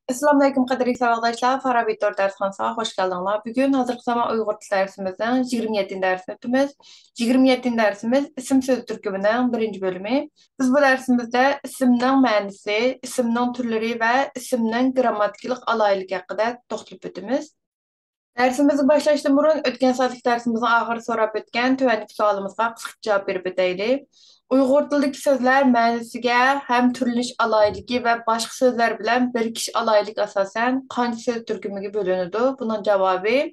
Assalamu alaykum qadrli arkadaşlar. Farabi 4 dershanasına hoş geldiniz. Bugün hazırlık zaman Uygur dil dersimizden 27. dersini öpümüz. 27. dersimiz isim söz türkümünün birinci bölümü. Biz bu dersimizde isimnin mənisi, isimnin türleri ve isimnin grammatiklik alaylık hakkında toxtulup ötümüz. Dersimizi başlaştığım burun ötken saatlik dersimizin ahırı sorab ötken tüvenlik sualımızga kısık cevap verip öteyli. Uyghur tilidagi sözler ma'nisiga hem turlish alayligi ve başka sözler bilen birikish alaylik asasen qancha söz türkümiga bo'linadi? Bunun cevabı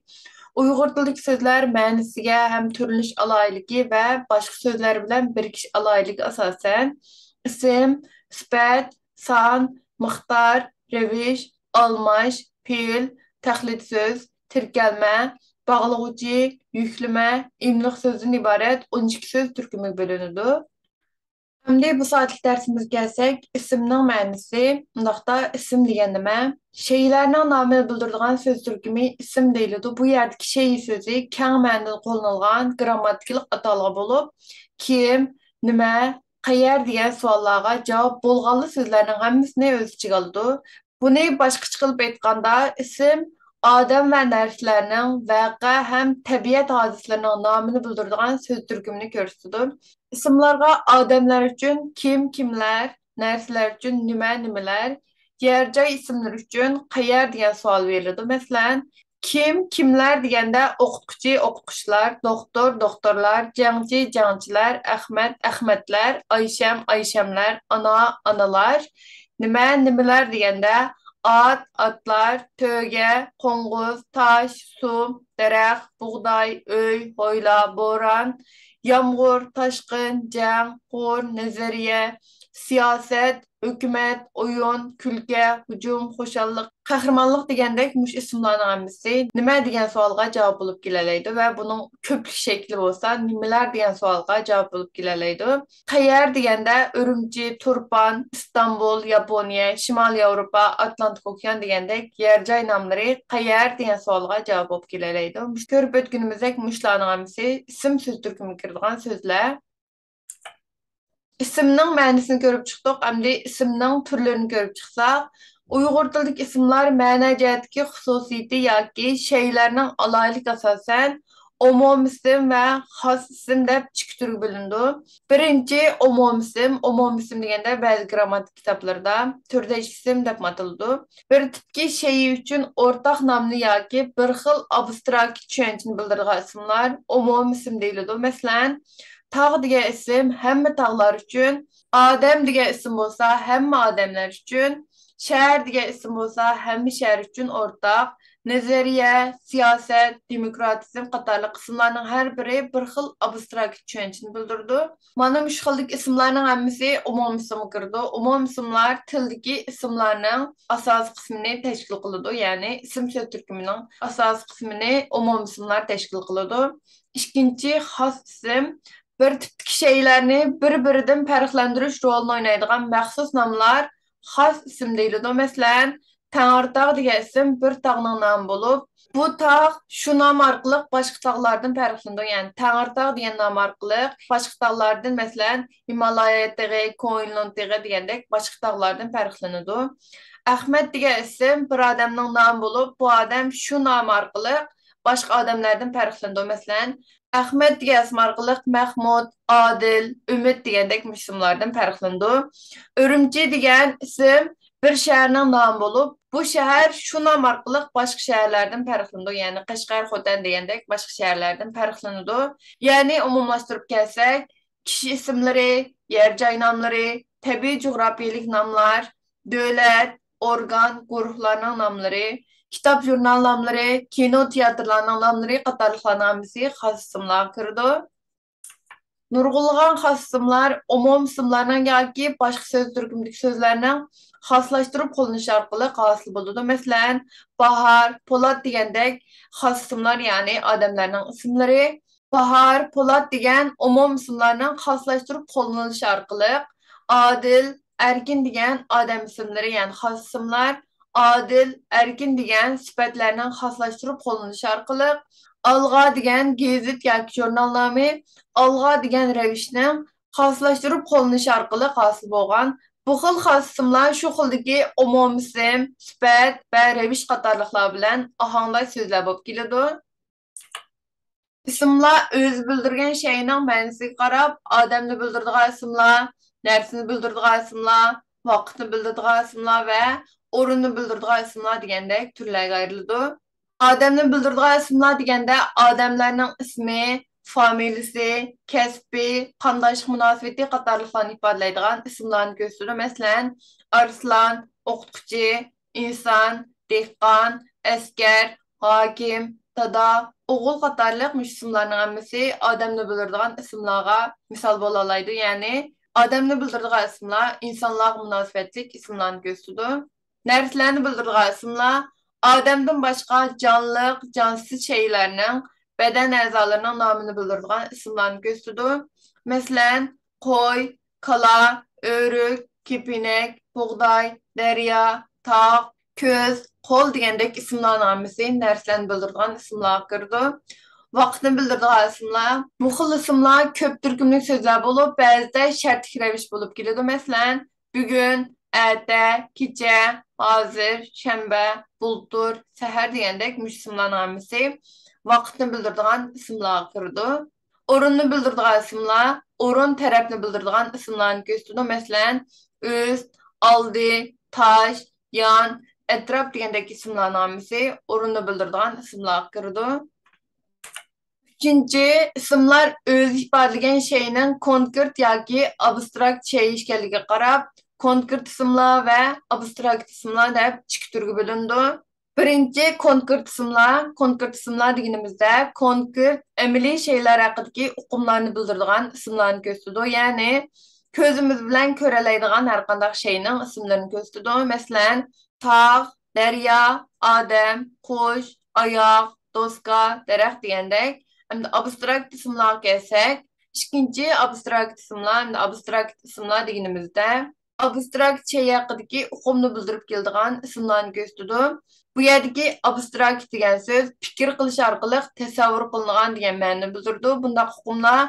Uyghur tilidagi sözler ma'nisiga hem turlish alayligi ve başka sözler bilen birikish alaylik asasen isim, sifat, san, miqdor, revish, almash, fe'l, tahlil söz, tirkelme, bağlagıcı, yükleme, imliq sözün ibaret 12 söz türkümiga bölünüdü. Şimdi bu saatlik dersimiz gelsek, isimnin mənisi, bundaqda isim degan nima? Şeylerinin namını bildirdiğin söz türkümü isim deyildi. Bu yerdeki şey sözü keng ma'nida qo'llanilgan grammatikalik atalg'i bo'lib, kim, nima, qayer degan savollarga javob bo'lganli so'zlarning hammasini o'z ichiga oladi. Buni boshqacha qilib aytganda, ism odam va narsalarning vaqa ham tabiat hodisalarining nomini bildiradigan so'z turkumini ko'rsatadi. İsimlarga adamlar üçün kim kimler, narsalar üçün nima nimalar, yer joy isimleri üçün qayer degan savol beriladi. Masalan, kim kimler deganda o'qituvchi o'qituvchilar, doktor doktorlar, jangchi jangchilar, Ahmad Ahmadlar, Aysham Ayshamlar, ana analar, nima nimalar deganda at atlar, töge, qo'ng'iz, tosh, suv, daraxt, bug'doy, uy, ho'yla, bo'ron, yağmur, taşkın, jang, qur, nazariya, siyaset, hükümet, oyun, külke, hücum, xo'shallik, qahramonlik degandek mush ismlarning hammasi nima degan savolga javob bo'lib kelalaydi va buning ko'plik shakli bo'lsa nimalar degan savolga javob bo'lib kelalaydi. Qayer deganda Urumchi, Turpan, Istanbul, Yaponiya, Shimoliy Yevropa, Atlantik okean degandek yer joy nomlari qayer degan savolga javob bo'lib kelalaydi. Ko'rib o'tganimizdek mushlarning hammasi ism so'z turkumiga kiradigan so'zlar. İsimning ma'nosini ko'rib chiqdik, endi ismning turlarini ko'rib chiqsak, Uyg'ur tilidagi ismlar ma'no jihatdagi xususiyati yoki shaylarning alaylik asosan umum ism va xos ism deb ikki turga bo'linadi. Birinchi umum ism deganda ba'zi grammatik kitoblarda turdosh ism deb ataladi. Bir tipki shay uchun o'rtaq nomni yoki bir xil abstrakt tushunchani bildiradigan ismlar umum ism deyiladi. Masalan, tağ degan ism hamma tağlar uchun, odam degan ism bo'lsa hamma odamlar uchun, shahar degan ism bo'lsa hamma shahar uchun o'rtaq, nazariya, siyosat, demokratizm qatorli qismlarning har biri bir xil abstrakt tushunchani bildirdi. Mana shu xillik ismlarning hammasi umum ismga kirdi. Umum ismlar tildagi ismlarning asosiy qismini tashkil qiladi, ya'ni ism so'z turkumining asosiy qismini umum ismlar tashkil qiladi. Ikkinchi xos ism bir tipdagi shaylarni bir-biridan farqlantirish rolini o'ynaydigan maxsus nomlar xos ism deyiladi. Masalan, Tangirtog' degan ism bir tog'ning nomi bo'lib, bu tog' shu nom orqali boshqa tog'lardan farqlanadi. Ya'ni Tangirtog' degan nom orqali boshqa tog'lardan, masalan, Himolaya tog'i, Koinlon tog'i degandek boshqa tog'lardan farqlanadi. Ahmad degan ism bir odamning nomi bo'lib, bu odam shu nom orqali boshqa odamlardan farqlanadi. Masalan, Ahmet degan ism orqali Mahmud, Adil, Umid degandek ismlardan farqlanadi. Urumchi degan ism bir shaharning nomi bo'lib, bu shahar shu nom orqali boshqa shaharlardan farqlanadi. Ya'ni Qashqar, Xotan degandek boshqa shaharlardan farqlanadi. Ya'ni umumlashtirib kelsak, kishi ismlari, yer joy nomlari, tabiiy jo'grafiyalik nomlar, davlat, organ, guruhlarning nomlari, kitap jurnal nomlari, kino teatrlarning nomlari qatorliqlarning hammasi xos ismlarga kirdi. Nurg'ulg'an xos ismlar umum ismlarning yoki boshqa so'z turkumidagi so'zlarning xoslashtirib qo'llanishi orqali hosil bo'ladi. Masalan, Bahar, Po'lat degandek xos ismlar, ya'ni odamlarning ismlari. Bahar, Po'lat degan umum ismlarning xoslashtirib qo'llanishi orqali Adil, Erkin degan odam ismlari, ya'ni xos ismlar, Adil, Erkin degan sifatlarning xoslashtirib qo'llanishi orqali Alg'a degan gazet yoki jurnal nomi, Alg'a degan ravishni xoslashtirib qo'llanishi orqali hosil bo'lgan Bu xil xas isimlar şu xildagi umum isim, sifat va revish qatorliqlar bilan ohangda so'zlar bo'lib keladi. İsimlar öz bildirgen şeyinin ma'nosiga qarab, odamni bildiradigan ismlar, narsani bildiradigan ismlar, vaqtni bildiradigan ismlar va o'rinni bildiradigan ismlar degandek turlarga ayriladi. Odamni bildiradigan ismlar deganda odamlarning ismi, familiyasi, kasbi, qandoshlik munosabati qatorliqlarni ifodalaydigan ismlarni ko'rsatadi. Masalan, Arslan, o'qituvchi, inson, dehqon, askar, hokim, dada, o'g'il qatorliq ismlarning hammasi odamni bildiradigan ismlarga misol bo'la oladi. Ya'ni odamni bildiradigan ismlar insonlarga munosabatlik ismlarni ko'rsatadi. Narsalarni bildiradigan ismlar odamdan boshqa jonliq, jonsiz shaylarning badan a'zolarining nomini bildiradigan ismlarni ko'rsatadi. Masalan, qo'y, kala, o'rik, kepinek, bug'doy, daryo, tog', ko'z, qo'l degandek ismlarning hammasi narsalarni bildiradigan ismlarga kirdi. Vaqtni bildiradigan ismlar. Bu xil ismlar ko'p turkumli so'zlar bo'lib, ba'zida shartli ravish bo'lib keladi. Masalan, bugun, erta, kecha, hozir, shanba, bultur, sahar degandek ismlarning hammasi vaqtni bildiradigan ismlarga kirdi. O'rinni bildiradigan ismlar, o'rin tarafni bildiradigan ismlarni ko'rsatadi. Masalan, üst, oldi, tosh, yon, atrof degandek ismlarning hammasi o'rinni bildiradigan ismlarga kirdi. Üçüncü, ismlar öz ifodalagan shayning konkret yoki abstrakt shay ekanligiga qarab, konkret ismlar va abstrakt ismlar deb ikki turga bo'lindi. Birinchi konkret ismlar deganimizda konkret amaliy shaylar haqidagi uqumlarni bildiradigan ismlarni ko'rsatadi. Ya'ni ko'zimiz bilan ko'ralaydigan har qanday shayning ismlarini ko'rsatadi. Masalan, tog', daryo, odam, qush, oyoq, doska, daraxt degandek. Hamda abstrakt ismlarga kelsak, ikkinchi abstrakt ismlar deganimizda abstrakt shay haqidagi uqumni bildirib keladigan ismlarni ko'rsatadi. Bu yerdagi abstrakt degan so'z fikr qilish orqali tasavvur qilingan degan ma'noni bildiradi. Bundaq uqumlar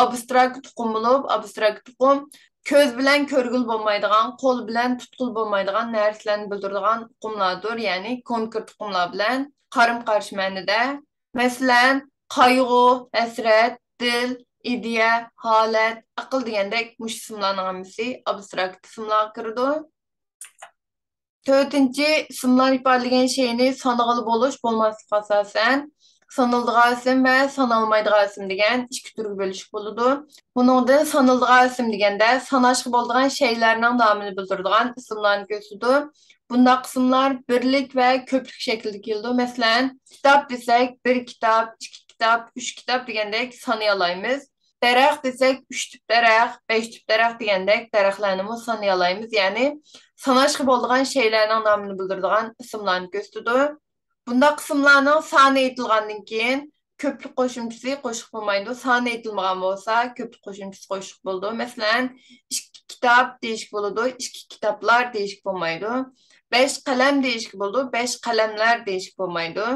abstrakt uqum bo'lib, abstrakt uqum ko'z bilan ko'rgil bo'lmaydigan, qo'l bilan tutqul bo'lmaydigan narsalarni bildiradigan uqumlardir. Ya'ni konkret uqumlar bilan qarim-qarshi ma'noda. Masalan, qayg'u, hasrat, dil, ideya, holat, aql degandek mush ismlarning hammasi abstrakt ismlarga kiradi. To'rtinchi, ismlar ifodalagan shayni sanag'ili bo'lish bo'lmaslikqa asosan sanaladigan ism va sanalmaydigan ism degan ikki turga bo'lishib bo'ladi. Buningdan sanaladigan ism deganda sanashga bo'ladigan shaylarning nomini bildiradigan ismlarni ko'rsatadi. Bundaq ismlar birlik va ko'plik shaklida keladi. Masalan, kitob desak, bir kitob, ikki kitob, uch kitob degandek sanay olamiz. Daraxt desak, 3 tip daraxt, 5 tip daraxt degandek daraxtlarni sanay olamiz. Ya'ni sanashga bo'ladigan shaylarning nomini bildiradigan ismlarni ko'rsatadi. Bundaq ismlarning soni aytilgandan keyin ko'plik qo'shimchasi qo'shiq bo'lmaydi. Soni aytilmagan bo'lsa, ko'plik qo'shimchasi qo'shiq bo'ladi. Masalan, 2 kitob deyishki bo'ladi, 2 kitoblar deyishki bo'lmaydi. 5 qalam deyishki bo'ladi, 5 qalamlar deyishki bo'lmaydi.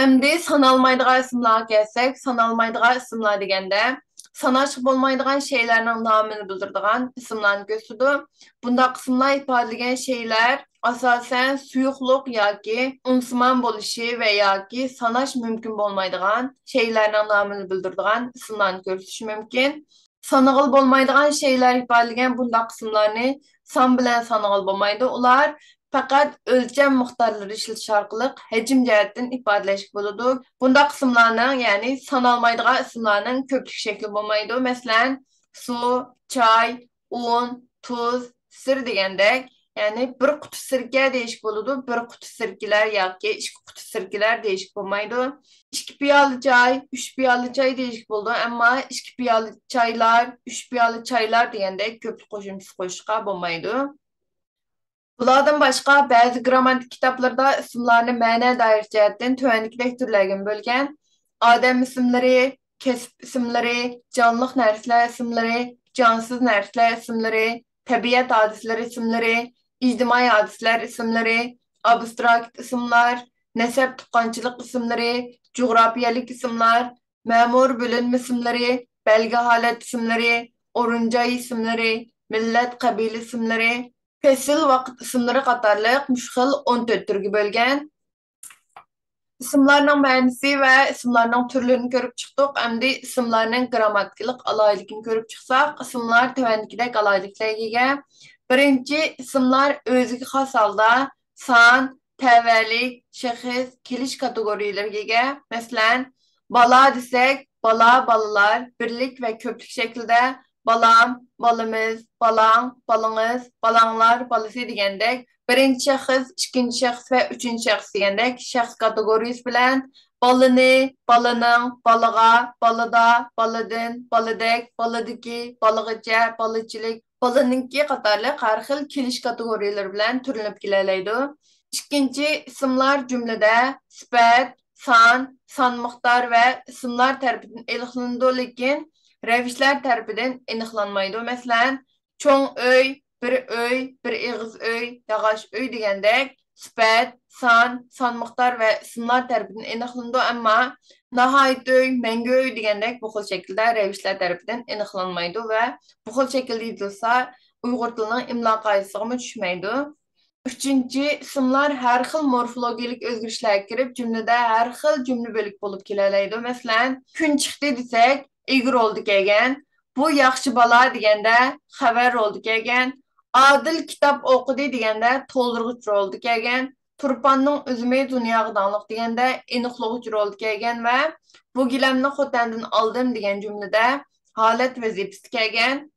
Endi sanalmaydigan ismlarga kelsak, sanalmaydigan ismlar deganda sanashga bo'lmaydigan shaylarning nomini bildiradigan ismlarni ko'rsatadi. Bundaq ismlar ifodalagan shaylar asosan suyuqliq yoki unsimon bo'lishi va yoki sanash mumkin bo'lmaydigan shaylarning nomini bildiradigan ismlarni ko'rsatish mumkin. Sanag'il bo'lmaydigan shaylar ifodalagan bundaq ismlarni son bilan sanag'il bo'lmaydi. Ular faqat o'lcham miqdorlari ishlatish orqali hajm jihatdan ifodalash bo'ladi. Bundaq ismlarning, ya'ni sanalmaydigan ismlarning ko'plik shakli bo'lmaydi. Masalan, suv, choy, un, tuz, sir degandek, ya'ni bir quti sirka deyish bo'ladi, bir quti sirkalar yoki ikki quti sirkalar deyish bo'lmaydi. 2 piyola choy, 3 piyola choy deyish bo'ladi, ammo 2 piyola choylar, 3 piyola choylar degandek ko'plik qo'shimchasi qo'shishga bo'lmaydi. Bulardan başqa ba'zi grammatik kitoblarda ismlarni ma'no doir jihatdan tuvandagidek turlarga bo'lgan. Odam ismlari, kasb ismlari, jonliq narsalar ismlari, jonsiz narsalar ismlari, tabiat hodislari ismlari, ijtimoiy hodisalar ismlari, abstrakt ismlar, nasab tuqqanchilik ismlari, jo'grafiyalik ismlar, ma'mur bo'linma ismlari, belgi holat ismlari, o'rin joy ismlari, millet, kabile isimleri, fesil, vaqt isimleri qatarlıq müşxil 14 türgü bölgen. İsimlarning ma'nosi va ismlarning turlarini ko'rib chiqdik. Endi ismlarning grammatikalik alayligini ko'rib chiqsak, ismlar tuvandagidek alayliklarga ega. Birinchi, ismlar o'ziga xos holda son, tavallik, shaxs, kelish kategoriyalariga ega. Masalan, bala desak, bala, balalar, birlik va ko'plik shaklida balam, balamiz, balang, balаңыз, balanglar, balasi degandek birinchi shaxs, ikkinchi shaxs va uchinchi shaxs degandek shaxs kategoriyasi bilan balani, balaning, balaga, balada, baladin, baladek, baladiki, balagacha, balachilik, balaninki qatorliq har xil kelish kategoriyalari bilan turlanib kelalaydi. Ikkinchi ismlar jumlada sifat, son, son miqdor va ismlar tarafidan aniqlanadi, lekin ravishlar tarafidan aniqlanmaydi. Masalan, cho'ng uy, bir uy, bir ig'iz uy, yog'och uy degandek sifat, son miqdor va ismlar tarafidan aniqlanadi, ammo nihoyat uy, mangu uy degandek bu xil shaklda ravishlar tarafidan aniqlanmaydi va bu xil shaklda yozilsa Uyg'ur tilining imlo qoidasiga tushmaydi. Üçüncü, ismlar har xil morfologik o'zgarishlarga kirib, jumlada har xil jumla bo'lik bo'lib kelalaydi. Masalan, kun chiqdi desak, egri oldi kelgan. Bu yaxshi bola deganda xabar oldi kelgan. Adil kitob o'qidi deganda to'ldirg'ich oldi kelgan. Turpanning o'zimi dunyoga dangliq deganda aniqlovchi oldi kelgan va bu gilamni xotandan oldim degan jumlada holat vazifasi kelgan.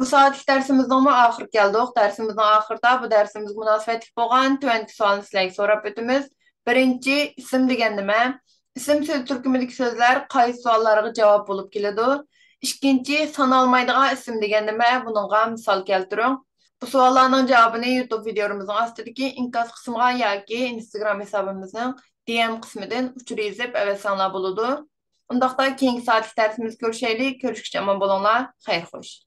Bu saatlik dersimizden ahir geldik. Dersimizin ahırda bu dersimiz münasebetlik boğan tüvenki sualını sizlerge sorap ötümüz. Birinci, isim degen nime? İsim söz türkümündeki sözler qaysı suallarga cevap bulup keledi. İkinci, sanalmaydığa isim degen nime? Bununla misal keltirin. Bu suallarning cevabını YouTube videomuzun astidagi inkas kısmına yoki Instagram hesabımızın DM kısmıdan uçuru yazıp evesanlar buludu. Undaqda keyingi saatlik dersimiz görüşeylik. Görüşkice aman bolonlar. Xeyr xoş.